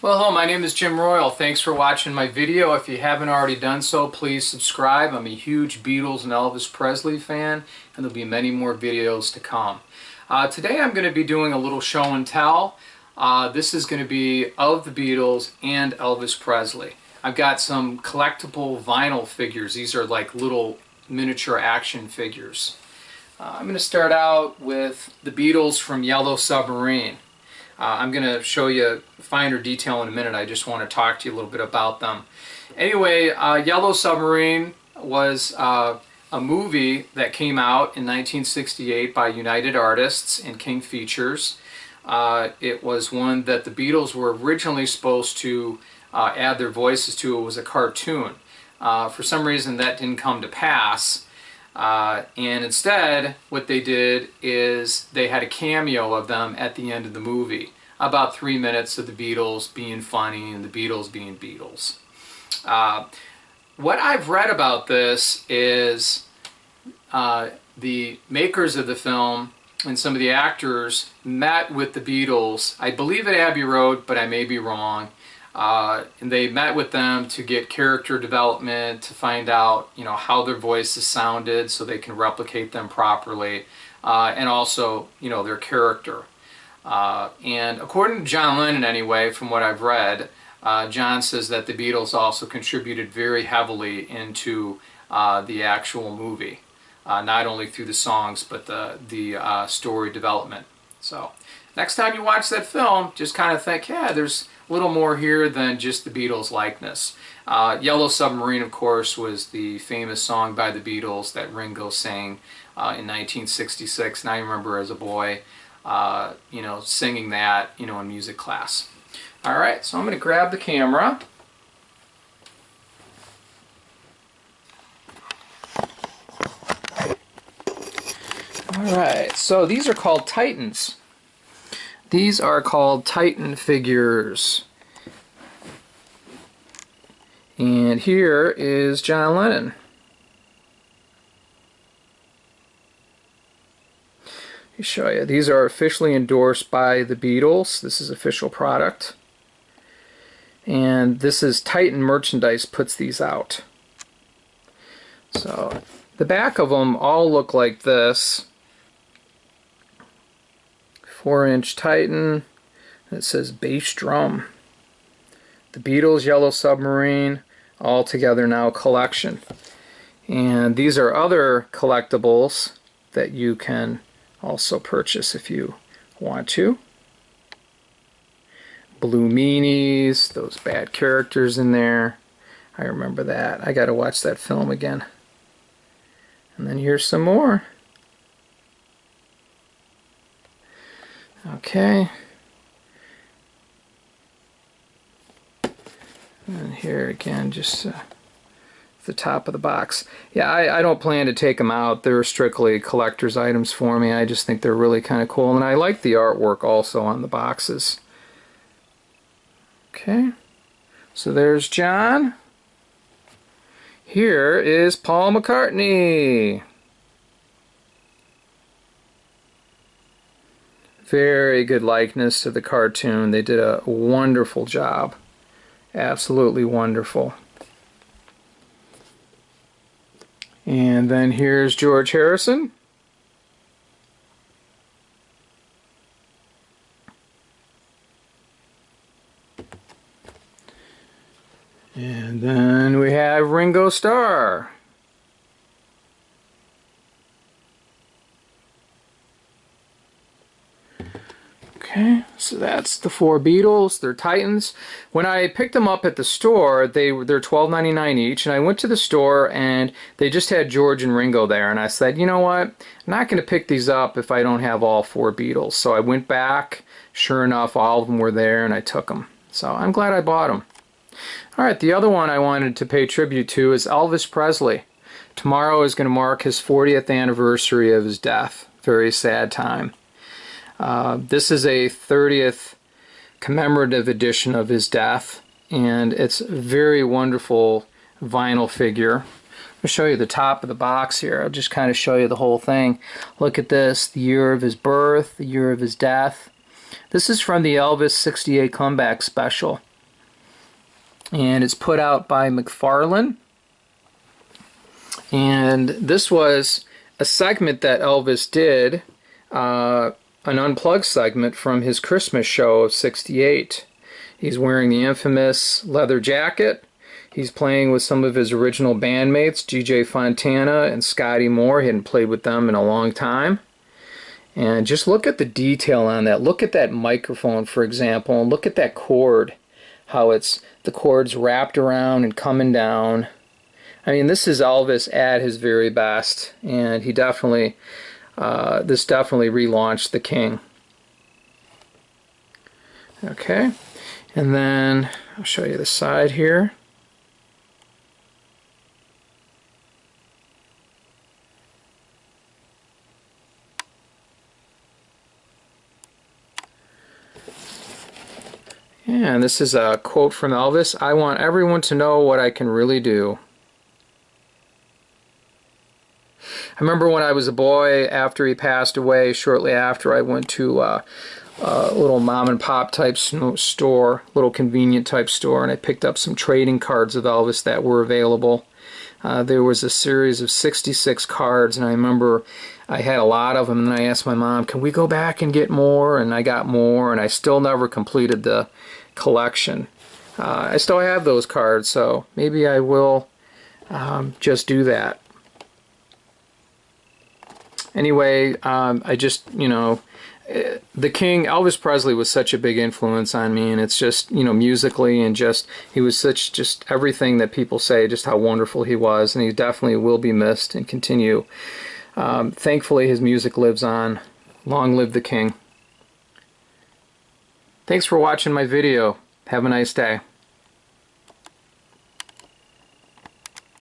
Well, hello, my name is Jim Royal. Thanks for watching my video. If you haven't already done so, please subscribe. I'm a huge Beatles and Elvis Presley fan, and there'll be many more videos to come. Today I'm going to be doing a little show and tell. This is going to be of the Beatles and Elvis Presley. I've got some collectible vinyl figures. These are like little miniature action figures. I'm going to start out with the Beatles from Yellow Submarine. I'm going to show you finer detail in a minute. I just want to talk to you a little bit about them. Anyway, Yellow Submarine was a movie that came out in 1968 by United Artists and King Features. It was one that the Beatles were originally supposed to add their voices to. It was a cartoon. For some reason that didn't come to pass. And instead, what they did is they had a cameo of them at the end of the movie. About 3 minutes of the Beatles being funny and the Beatles being Beatles. What I've read about this is the makers of the film and some of the actors met with the Beatles, I believe at Abbey Road, but I may be wrong. And they met with them to get character development, to find out, how their voices sounded so they can replicate them properly, and also, their character. And according to John Lennon, anyway, from what I've read, John says that the Beatles also contributed very heavily into the actual movie, not only through the songs, but the story development. So, next time you watch that film, just kind of think, yeah, there's a little more here than just the Beatles' likeness. Yellow Submarine, of course, was the famous song by the Beatles that Ringo sang in 1966, and I remember as a boy, singing that, in music class. All right, so I'm going to grab the camera. All right, so these are called Titans. These are called Titan figures. And here is John Lennon. Let me show you. These are officially endorsed by the Beatles. This is official product. And this is Titan Merchandise puts these out. So the back of them all look like this. 4-inch Titan. It says bass drum. The Beatles, Yellow Submarine, all together now collection. And these are other collectibles that you can also purchase if you want to. Blue Meanies, those bad characters in there. I remember that. I got to watch that film again. And then here's some more. Okay. And here again, just the top of the box. Yeah, I don't plan to take them out. They're strictly collector's items for me. I just think they're really kind of cool. And I like the artwork also on the boxes. Okay. So there's John. Here is Paul McCartney. Very good likeness to the cartoon. They did a wonderful job. Absolutely wonderful. And then here's George Harrison. And then we have Ringo Starr. Okay, so that's the 4 Beatles. They're Titans. When I picked them up at the store, they're $12.99 each, and I went to the store and they just had George and Ringo there, and I said, you know what, I'm not going to pick these up if I don't have all 4 Beatles. So I went back, sure enough, all of them were there, and I took them. So I'm glad I bought them. Alright, the other one I wanted to pay tribute to is Elvis Presley. Tomorrow is going to mark his 40th anniversary of his death. Very sad time. This is a 30th commemorative edition of his death, and it's a very wonderful vinyl figure. I'll show you the top of the box here. I'll just kind of show you the whole thing. Look at this, the year of his birth, the year of his death. This is from the Elvis '68 comeback special. and it's put out by McFarlane. And this was a segment that Elvis did, an unplugged segment from his Christmas show of '68. He's wearing the infamous leather jacket. He's playing with some of his original bandmates, G.J. Fontana and Scotty Moore. He hadn't played with them in a long time. And just look at the detail on that. Look at that microphone, for example, and look at that cord, how the cord's wrapped around and coming down. I mean, this is Elvis at his very best, and he definitely, this definitely relaunched the King. Okay, and then I'll show you the side here. And this is a quote from Elvis: "I want everyone to know what I can really do." I remember when I was a boy, after he passed away, shortly after, I went to a little mom and pop type store, little convenient type store, and I picked up some trading cards of Elvis that were available. There was a series of 66 cards, and I remember I had a lot of them, and then I asked my mom, can we go back and get more? And I got more, and I still never completed the collection. I still have those cards, so maybe I will just do that. Anyway, I just, you know, the King, Elvis Presley, was such a big influence on me, and it's just, you know, musically, and just, he was such, just everything that people say, just how wonderful he was, and he definitely will be missed and continue. Thankfully, his music lives on. Long live the King. Thanks for watching my video. Have a nice day.